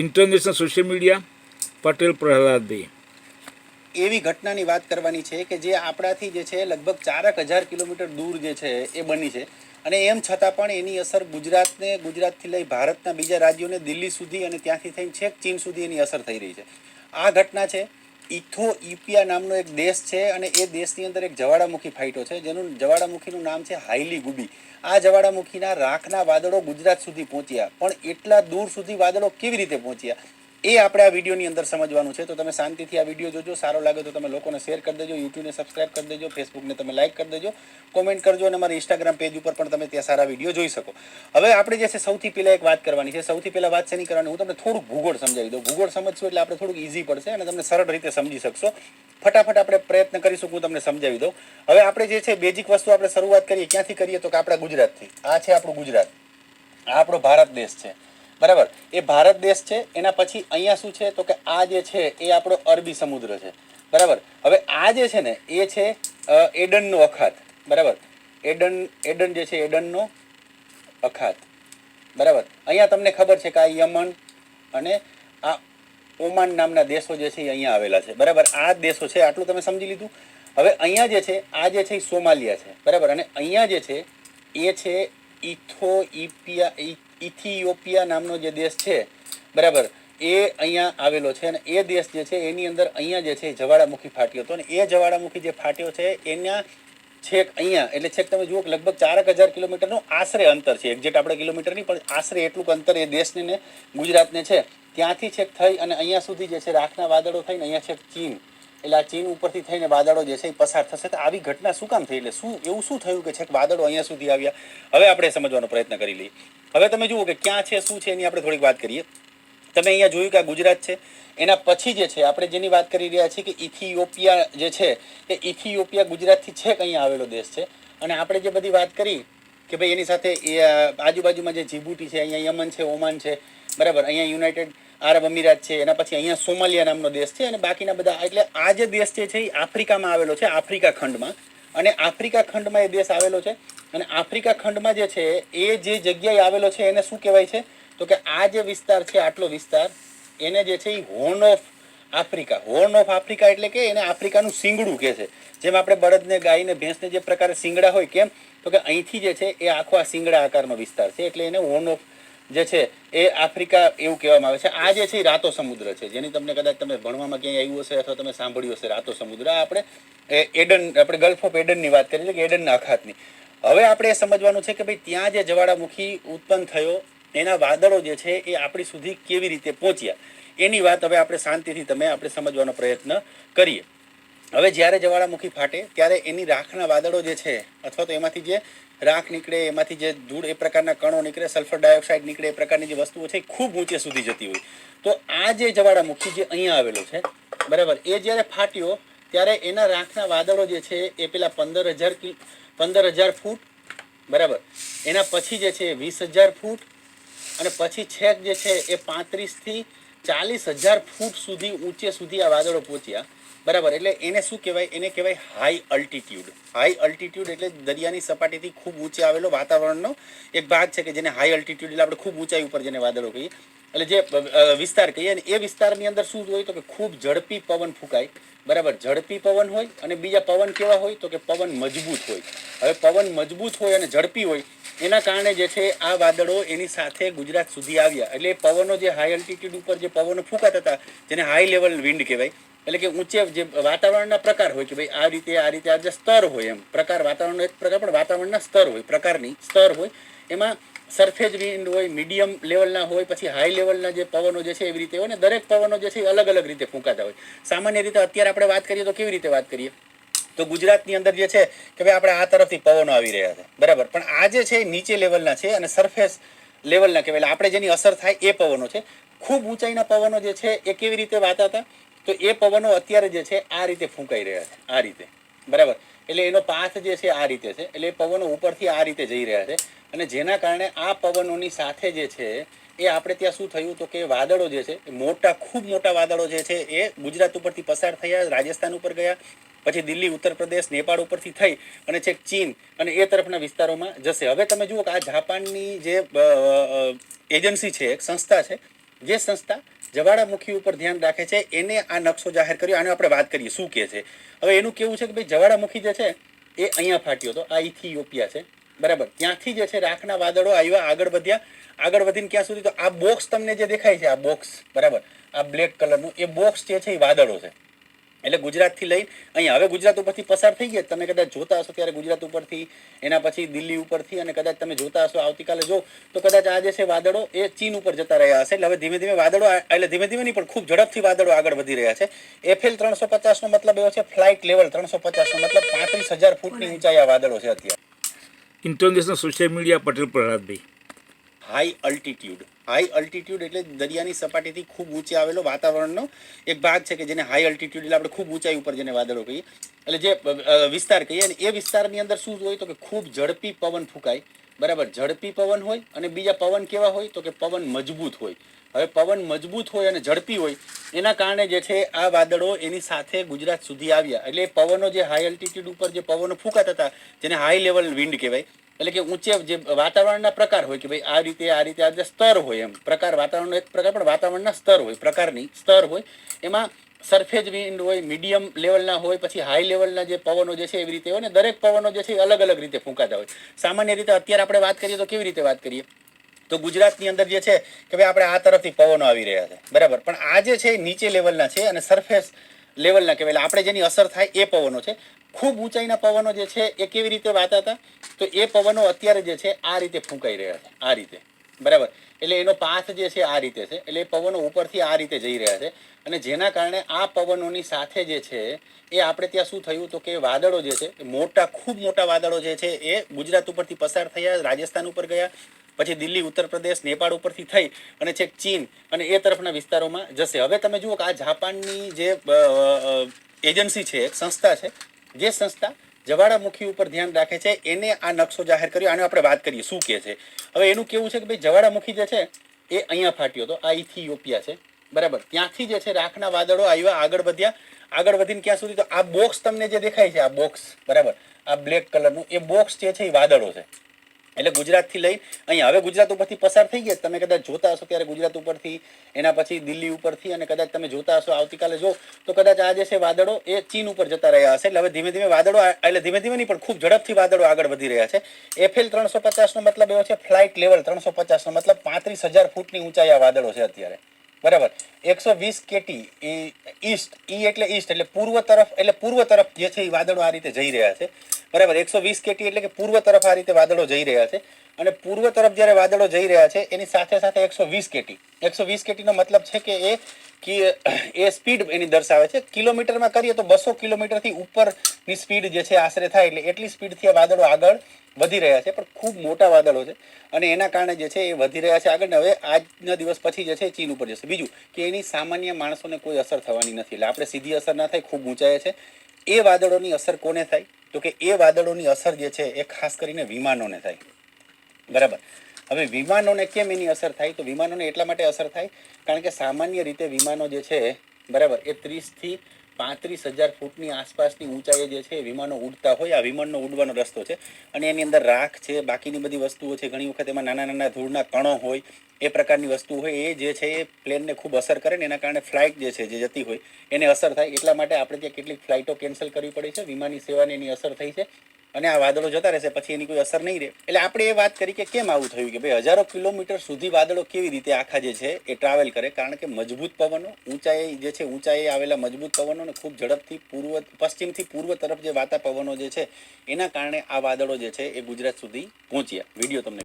International social media Patel Prahladbhai. એવી ઘટનાની વાત કરવાની છે કે જે આપણાથી જે છે લગભગ 4,000 કિલોમીટર દૂર જે છે એ બની છે અને એમ છતાં પણ એની અસર ગુજરાતથી લઈ ભારતના બીજા રાજ્યોને દિલ્હી સુધી અને ત્યાંથી થઈને છેક ચીન સુધી એની અસર થઈ રહી છે. આ ઘટના છે ઇથોપિયા નામનો એક દેશ છે અને એ દેશની અંદર એક જ્વાળામુખી ફાટ્યો છે જેનું જ્વાળામુખીનું નામ છે હાઈલી ગુબી. આ જ્વાળામુખીના રાખના વાદળો ગુજરાત સુધી પહોંચ્યા, પણ એટલા દૂર સુધી વાદળો કેવી રીતે પહોંચ્યા એ આપણે આ વિડીયોની અંદર સમજવાનું છે. તો તમે શાંતિથી આ વિડીયો જોજો. સારો લાગે તો તમે લોકોને શેર કરી દેજો, યુટ્યુબને સબસ્ક્રાઇબ કરી દેજો, ફેસબુકને તમે લાઇક કરી દેજો, કોમેન્ટ કરજો અને અમારા ઇન્સ્ટાગ્રામ પેજ ઉપર પણ તમે ત્યાં સારા વિડીયો જોઈ શકો. હવે આપણે જે છે સૌથી પહેલાં એક વાત કરવાની છે. સૌથી પહેલાં વાત શેની કરવાની, હું તમને થોડુંક ભૂગોળ સમજાવી દઉં. ભૂગોળ સમજશો એટલે આપણે થોડુંક ઇઝી પડશે અને તમને સરળ રીતે સમજી શકશો. ફટાફટ આપણે પ્રયત્ન કરીશું, હું તમને સમજાવી દઉં. હવે આપણે જે છે બેઝિક વસ્તુ આપણે શરૂઆત કરીએ ક્યાંથી કરીએ તો કે આપણા ગુજરાતથી. આ છે આપણું ગુજરાત, આ આપણો ભારત દેશ છે, બરાબર. એ ભારત દેશ છે. એના પછી અહીંયા શું છે તો કે આ જે છે એ આપણો અરબી સમુદ્ર છે, બરાબર. હવે આ જે છે ને એ છે એડનનો અખાત, બરાબર. એડન જે છે એડનનો અખાત, બરાબર. અહીંયા તમને ખબર છે કે આ યમન અને આ ઓમાન નામના દેશો જે છે એ અહીંયા આવેલા છે, બરાબર. આ દેશો છે, આટલું તમે સમજી લીધું. હવે અહીંયા જે છે આ જે છે એ સોમાલિયા છે, બરાબર. અને અહીંયા જે છે એ છે ઇથિયોપિયા નામનો જે દેશ છે, બરાબર, એ અહીંયા આવેલો છે. અને એ દેશ જે છે એની અંદર અહીંયા જે છે જ્વાળામુખી ફાટ્યો હતો. અને એ જ્વાળામુખી જે ફાટ્યો છે એના છેક અહીંયા, એટલે છેક તમે જુઓ કે લગભગ 4,000 કિલોમીટરનું આશરે અંતર છે. એક્ઝેક્ટ આપણે કિલોમીટર નહીં પણ આશરે એટલું અંતર એ દેશને ને ગુજરાતને છે. ત્યાંથી છેક થઈ અને અહીંયા સુધી જે છે રાખના વાદળો થઈને અહીંયા છેક ચીન, એટલે આ ચીન ઉપરથી થઈને વાદળો જે છે એ પસાર થશે. તો આવી ઘટના શું કામ થઈ, એટલે એવું શું થયું કે છેક વાદળો અહીંયા સુધી આવ્યા? હવે આપણે સમજવાનો પ્રયત્ન કરી લઈએ. હવે તમે જુઓ કે ક્યાં છે, શું છે, એની આપણે થોડીક વાત કરીએ. તમે અહીંયા જોયું કે આ ગુજરાત છે. એના પછી જે છે આપણે જેની વાત કરી રહ્યા છીએ કે ઇથિયોપિયા જે છે એ ઇથિયોપિયા ગુજરાતથી છેક અહીંયા આવેલો દેશ છે. અને આપણે જે બધી વાત કરી કે ભાઈ એની સાથે એ આજુબાજુમાં જે જીબુટી છે, અહીંયા યમન છે, ઓમાન છે, બરાબર. અહીંયા યુનાઇટેડ આરબ અમીરાત છે. એના પછી અહીંયા સોમાલિયા નામનો દેશ છે અને બાકીના બધા, એટલે આ જે દેશ છે એ આફ્રિકામાં આવેલો છે, આફ્રિકા ખંડમાં. અને આફ્રિકા ખંડમાં એ દેશ આવેલો છે. અને આફ્રિકા ખંડમાં જે છે એ જે જગ્યાએ આવેલો છે એને શું કહેવાય છે તો કે આ જે વિસ્તાર છે, આટલો વિસ્તાર, એને જે છે એ horn of Africa. Horn of Africa એટલે કે એને આફ્રિકાનું શિંગડું કહે છે. જેમ આપણે બળદને, ગાયને, ભેંસને જે પ્રકારે શિંગડા હોય, કેમ તો કે અહીંથી જે છે એ આખો આ શિંગડા આકારનો વિસ્તાર છે, એટલે એને હોર્ન ઓફ જે છે એ આફ્રિકા એવું કહેવામાં આવે છે. આ જે છે એ રાતો સમુદ્ર છે, જેની તમને કદાચ તમે ભણવામાં ક્યાંય આવ્યું હશે અથવા તમે સાંભળ્યું હશે, રાતો સમુદ્ર. આ આપણે ગલ્ફ ઓફ એડનની વાત કરીએ કે એડનના અખાતની. હવે આપણે એ સમજવાનું છે કે ભાઈ ત્યાં જે જ્વાળામુખી ઉત્પન્ન થયો એના વાદળો જે છે એ આપણી સુધી કેવી રીતે પહોંચ્યા એની વાત હવે આપણે શાંતિથી આપણે સમજવાનો પ્રયત્ન કરીએ. હવે જ્યારે જ્વાળામુખી ફાટે ત્યારે એની રાખના વાદળો જે છે અથવા તો એમાંથી જે રાખ નીકળે, એમાંથી જે ધૂળ, એ પ્રકારના કણો નીકળે, સલ્ફર ડાયોક્સાઇડ નીકળે, એ પ્રકારની જે વસ્તુઓ છે એ ખૂબ ઊંચે સુધી જતી હોય. તો આ જે જ્વાળામુખી જે અહીંયા આવેલો છે, બરાબર, એ જ્યારે ફાટ્યો ત્યારે એના રાખના વાદળો જે છે એ પેલા 15,000 ફૂટ, બરાબર, એના પછી જે છે 20,000 ફૂટ, અને પછી છેક જે છે એ 35,000 થી 40,000 ફૂટ સુધી ઊંચે સુધી આ વાદળો પહોંચ્યા, બરાબર. એટલે એને શું કહેવાય, એને કહેવાય હાઈ અલ્ટિટ્યુડ. હાઈ અલ્ટિટ્યુડ એટલે દરિયાની સપાટીથી ખૂબ ઊંચે આવેલો વાતાવરણનો એક ભાગ છે કે જેને હાઈ અલ્ટિટ્યુડ, એટલે આપણે ખૂબ ઊંચાઈ ઉપર જેને વાદળો કહીએ, એટલે જે વિસ્તાર કહીએ. અને એ વિસ્તારની અંદર શું હોય તો કે ખૂબ ઝડપી પવન ફૂંકાય, બરાબર. ઝડપી પવન હોય અને બીજા પવન કેવા હોય તો કે પવન મજબૂત હોય. હવે પવન મજબૂત હોય અને ઝડપી હોય એના કારણે જે છે આ વાદળો એની સાથે ગુજરાત સુધી આવ્યા. એટલે પવનો જે હાઈ અલ્ટિટ્યુડ ઉપર જે પવનો ફૂંકાતા હતા જેને હાઈ લેવલ વિન્ડ કહેવાય, એટલે કે ઊંચે જે વાતાવરણના પ્રકાર હોય કે ભાઈ આ રીતે આ જે સ્તર હોય, એમ પ્રકાર, વાતાવરણનો એક પ્રકાર પણ વાતાવરણના સ્તર હોય, પ્રકારની સ્તર હોય. એમાં સરફેસ વિન્ડ હોય, મીડિયમ લેવલના હોય, પછી હાઈ લેવલના જે પવનો જે છે એવી રીતે હોય. ને દરેક પવનો જે છે એ અલગ અલગ રીતે ફૂંકાતા હોય. સામાન્ય રીતે અત્યારે આપણે વાત કરીએ તો કેવી રીતે વાત કરીએ તો ગુજરાતની અંદર જે છે કે ભાઈ આપણે આ તરફથી પવનો આવી રહ્યા છે, બરાબર. પણ આ જે છે નીચે લેવલના છે અને સરફેસ લેવલના કહેવાય, આપણે જેની અસર થાય એ પવનો છે. ખૂબ ઊંચાઈના પવનો જે છે એ કેવી રીતે વાતા હતા તો એ પવનો અત્યારે જે છે આ રીતે ફૂંકાઈ રહ્યા છે, આ રીતે, બરાબર. એટલે એનો પાથ જે છે આ રીતે છે, એટલે એ પવનો ઉપરથી આ રીતે જઈ રહ્યા છે. અને જેના કારણે આ પવનોની સાથે જે છે એ આપણે ત્યાં શું થયું તો કે વાદળો જે છે એ મોટા, ખૂબ મોટા વાદળો જે છે એ ગુજરાત ઉપરથી પસાર થયા, રાજસ્થાન ઉપર ગયા, પછી દિલ્હી, ઉત્તર પ્રદેશ, નેપાળ ઉપરથી થઈ અને છેક ચીન અને એ તરફના વિસ્તારોમાં જશે. હવે તમે જુઓ કે આ જાપાનની જે એજન્સી છે, એક સંસ્થા છે, જે સંસ્થા જવાળામુખી ઉપર ધ્યાન રાખે છે એને આ નકશો જાહેર કર્યો. આને આપણે વાત કરીએ શું કહે છે. હવે એનું કેવું છે કે ભાઈ જવાળામુખી જે છે એ અહીંયા ફાટ્યો હતો, આ ઇથિયોપિયા છે, બરાબર. ત્યાંથી જે છે રાખના વાદળો આવ્યા, આગળ વધ્યા, આગળ વધીને ક્યાં સુધી, તો આ બોક્સ તમને જે દેખાય છે, આ બોક્સ, બરાબર, આ બ્લેક કલરનું એ બોક્સ જે છે એ વાદળો છે. એટલે ગુજરાતથી લઈ અહીંયા, હવે ગુજરાત ઉપરથી પસાર થઈ ગયા, તમે કદાચ જોતા હશો ત્યારે ગુજરાત ઉપરથી, એના પછી દિલ્હી ઉપરથી, અને કદાચ તમે જોતા હશો આવતીકાલે જો તો કદાચ આ જે છે વાદળો એ ચીન ઉપર જતા રહ્યા હશે. એટલે હવે ધીમે ધીમે વાદળો, એટલે ધીમે ધીમે નહીં પણ ખૂબ ઝડપથી વાદળો આગળ વધી રહ્યા છે. FL 350 નો મતલબ એવો છે, ફ્લાઇટ લેવલ 350 નો મતલબ 35,000 ફૂટની ઊંચાઈ આ વાદળો છે અત્યારે. International social media Patel Prahladbhai. High altitude, high altitude એટલે દરિયાની સપાટીથી ખૂબ ઊંચે આવેલો વાતાવરણનો એક ભાગ છે કે જેને હાઈ અલ્ટિટ્યુડ એટલે આપણે ખૂબ ઊંચાઈ ઉપર જેને વાદળો કહીએ, એટલે જે વિસ્તાર કહીએ. અને એ વિસ્તારની અંદર શું હોય તો કે ખૂબ ઝડપી પવન ફૂંકાય, બરાબર. ઝડપી પવન હોય અને બીજા પવન કેવા હોય તો કે પવન મજબૂત હોય. હવે પવન મજબૂત હોય અને ઝડપી હોય એના કારણે જે છે આ વાદળો એની સાથે ગુજરાત સુધી આવ્યા. એટલે પવનો જે હાઈ અલ્ટિટ્યુડ ઉપર જે પવનો ફૂંકાતા હતા જેને હાઈ લેવલ વિન્ડ કહેવાય, એટલે કે ઊંચે જે વાતાવરણના પ્રકાર હોય કે ભાઈ આ રીતે સ્તર હોય, એમ પ્રકાર, વાતાવરણનો એક પ્રકાર પણ વાતાવરણના સ્તર હોય, પ્રકારની સ્તર હોય. એમાં સરફેસ વિન્ડ હોય, મીડિયમ લેવલના હોય, પછી હાઈ લેવલના જે પવનો જે છે એવી રીતે હોય. ને દરેક પવનો જે છે એ અલગ અલગ રીતે ફૂંકાતા હોય. સામાન્ય રીતે અત્યારે આપણે વાત કરીએ તો કેવી રીતે વાત કરીએ તો ગુજરાતની અંદર જે છે કે ભાઈ આપણે આ તરફથી પવનો આવી રહ્યા છે, બરાબર. પણ આ જે છે નીચે લેવલના છે અને સરફેસ લેવલના કહેવાય, આપણે જેની અસર થાય એ પવનો છે. ખૂબ ઊંચાઈના પવનો જે છે એ કેવી રીતે વાતા હતા તો એ પવનો અત્યારે જે છે આ રીતે ફૂંકાઈ રહ્યા છે, આ રીતે, બરાબર. એટલે એનો પાથ જે છે આ રીતે છે, એટલે એ પવનો ઉપરથી આ રીતે જઈ રહ્યા છે. અને જેના કારણે આ પવનોની સાથે જે છે એ આપણે ત્યાં શું થયું તો કે વાદળો જે છે મોટા, ખૂબ મોટા વાદળો જે છે એ ગુજરાત ઉપરથી પસાર થયા, રાજસ્થાન ઉપર ગયા, પછી દિલ્હી, ઉત્તર પ્રદેશ, નેપાળ ઉપરથી થઈ અને છેક ચીન અને એ તરફના વિસ્તારોમાં જશે. હવે તમે જુઓ કે આ જાપાનની જે એજન્સી છે, એક સંસ્થા છે, જે સંસ્થા જવાળામુખી ઉપર ધ્યાન રાખે છે એને આ નકશો જાહેર કર્યો. આને આપણે વાત કરીએ શું કહે છે. હવે એનું કેવું છે કે ભાઈ જવાળામુખી જે છે એ અહીંયા ફાટ્યો હતો, આ ઇથિયોપિયા છે, બરાબર. ત્યાંથી જે છે રાખના વાદળો આવ્યા, આગળ વધ્યા, આગળ વધીને ક્યાં સુધી, તો આ બોક્સ તમને જે દેખાય છે, આ બોક્સ, બરાબર, આ બ્લેક કલરનું એ બોક્સ જે છે એ વાદળો છે. એટલે ગુજરાતથી લઈ અહીંયા, હવે ગુજરાત ઉપરથી પસાર થઈ ગયા, તમે કદાચ જોતા હશો ત્યારે ગુજરાત ઉપરથી, એના પછી દિલ્હી ઉપરથી, અને કદાચ તમે જોતા હશો આવતીકાલે જો તો કદાચ આ જે છે વાદળો એ ચીન ઉપર જતા રહ્યા હશે. એટલે હવે ધીમે ધીમે વાદળો, એટલે ધીમે ધીમે નહીં પણ ખૂબ ઝડપથી વાદળો આગળ વધી રહ્યા છે. FL 350 નો મતલબ એવો છે, ફ્લાઇટ લેવલ 350 નો મતલબ 35,000 ફૂટની ઊંચાઈ આ વાદળો છે અત્યારે, બરાબર. 120 KT ઈસ્ટ, ઈ એટલે ઈસ્ટ એટલે પૂર્વ તરફ, એટલે પૂર્વ તરફ જે છે એ વાદળો આ રીતે જઈ રહ્યા છે, બરાબર. 120 KT એટલે કે પૂર્વ તરફ આ રીતે વાદળો જઈ રહ્યા છે. અને પૂર્વ તરફ જ્યારે વાદળો જઈ રહ્યા છે એની સાથે સાથે 120 KT નો મતલબ છે કે એ સ્પીડ એની દર્શાવે છે. કિલોમીટરમાં કરીએ તો 200 કિલોમીટરથી ઉપરની સ્પીડ જે છે આશરે થાય, એટલે એટલી સ્પીડથી આ વાદળો આગળ વધી રહ્યા છે. પણ ખૂબ મોટા વાદળો છે અને એના કારણે જે છે એ વધી રહ્યા છે આગળ. હવે આજના દિવસ પછી જે છે ચીન ઉપર જશે. બીજું કે એની સામાન્ય માણસોને કોઈ અસર થવાની નથી, એટલે આપણે સીધી અસર ના થાય, ખૂબ ઊંચાઈએ છે. એ વાદળોની અસર કોને થાય તો કે એ વાદળોની અસર જે છે એ ખાસ કરીને વિમાનોને થાય, બરાબર. હવે વિમાનોને કેમ એની અસર થાય તો વિમાનોને એટલા માટે અસર થાય કારણ કે સામાન્ય રીતે વિમાનો જે છે, બરાબર, એ 30 થી 35,000 ફૂટની આસપાસની ઊંચાઈએ જે છે વિમાનો ઉડતા હોય. આ વિમાનનો ઉડવાનો રસ્તો છે અને એની અંદર રાખ છે, બાકીની બધી વસ્તુઓ છે, ઘણી વખત એમાં નાના નાના ધૂળના કણો હોય, એ પ્રકારની વસ્તુ હોય, એ જે છે એ પ્લેનને ખૂબ અસર કરે ને એના કારણે ફ્લાઇટ જે છે જે જતી હોય એને અસર થાય. એટલા માટે આપણે ત્યાં કેટલીક ફ્લાઇટો કેન્સલ કરવી પડી છે, વિમાની સેવાને એની અસર થઈ છે. અને આ વાદળો જતા રહેશે પછી એની કોઈ અસર નહીં રહે. એટલે આપણે એ વાત કરી કે કેમ આવું થયું કે ભાઈ હજારો કિલોમીટર સુધી વાદળો કેવી રીતે આખા જે છે એ ટ્રાવેલ કરે, કારણ કે મજબૂત પવનો, ઊંચાઈ જે છે ઊંચાઈએ આવેલા મજબૂત પવનો ને ખૂબ ઝડપથી પશ્ચિમથી પૂર્વ તરફ જે વાતા પવનો જે છે એના કારણે આ વાદળો જે છે એ ગુજરાત સુધી પહોંચ્યા. વિડીયો તમને